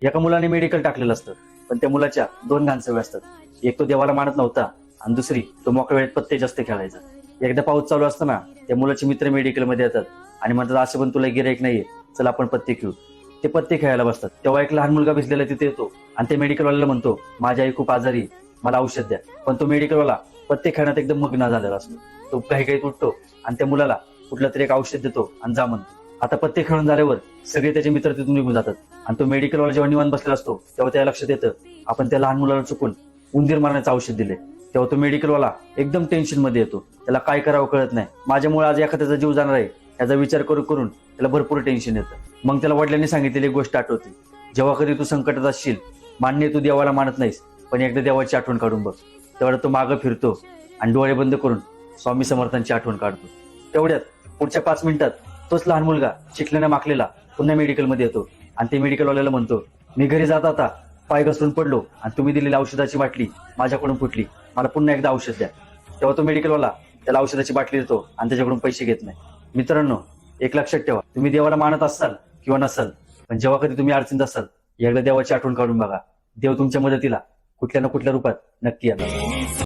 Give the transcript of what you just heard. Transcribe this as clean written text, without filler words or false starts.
एका मुलाने मेडिकल टाकलेलं असतं, पण त्या मुलाच्या दोन घाण सवयी असतात. एक तो देवाला मानत नव्हता आणि दुसरी तो मोकळ्या वेळेत पत्ते जास्त खेळायचा. एकदा पाऊस चालू असताना त्या मुलाचे मित्र मेडिकलमध्ये येतात आणि म्हणतात, असं पण तुला गिऱ्हाईक नाहीये, चल आपण पत्ते खेळू. ते पत्ते खेळायला बसतात. तेव्हा एक लहान मुलगा भिजलेला तिथे येतो आणि ते मेडिकलवाल्याला म्हणतो, माझी आई खूप आजारी, मला औषध द्या. पण तो मेडिकलवाला पत्ते खेळण्यात एकदम मग्न झालेला असतो. तो काही काही तुटतो आणि त्या मुलाला कुठलं तरी एक औषध देतो आणि जा म्हणतो. आता पत्ते खेळून झाल्यावर सगळे त्याचे मित्र तिथून निघून जातात आणि तो मेडिकलवाला जेव्हा निवांत बसलेला असतो तेव्हा त्याला लक्षात येतं, आपण त्या लहान मुलाला चुकून उंदीर मारण्याचं औषध दिले. तेव्हा तो मेडिकलवाला एकदम टेन्शन मध्ये येतो. त्याला काय करावं कळत नाही. माझ्यामुळे आज एखाद्याचा जीव जाणार आहे याचा विचार करून त्याला भरपूर टेन्शन येतं. मग त्याला वडिलांनी सांगितलेली एक गोष्ट आठवते, जेव्हा कधी तू संकटात असशील, मान्य तू देवाला मानत नाहीस, पण एकदा देवाची आठवण काढून बघ. तेवढा तो मागं फिरतो आणि डोळे बंद करून स्वामी समर्थांची आठवण काढतो. तेवढ्यात पुढच्या 5 मिनिटात तोच लहान मुलगा शिकल्याने माखलेला पुन्हा मेडिकलमध्ये येतो आणि ते मेडिकलवाल्याला म्हणतो, मी घरी जात आता पाय घसरून पडलो आणि तुम्ही दिलेली औषधाची बाटली माझ्याकडून फुटली, मला पुन्हा एकदा औषध द्या. तेव्हा तो मेडिकलवाला त्याला औषधाची बाटली देतो आणि त्याच्याकडून पैसे घेत नाही. मित्रांनो, एक लक्षात ठेवा, तुम्ही देवाला मानत असाल किंवा नसाल, पण जेव्हा कधी तुम्ही अडचणीत असाल, एकदा देवाची आठवण काढून बघा. देव तुमच्या मदतीला कुठल्या ना कुठल्या रूपात नक्की येणार.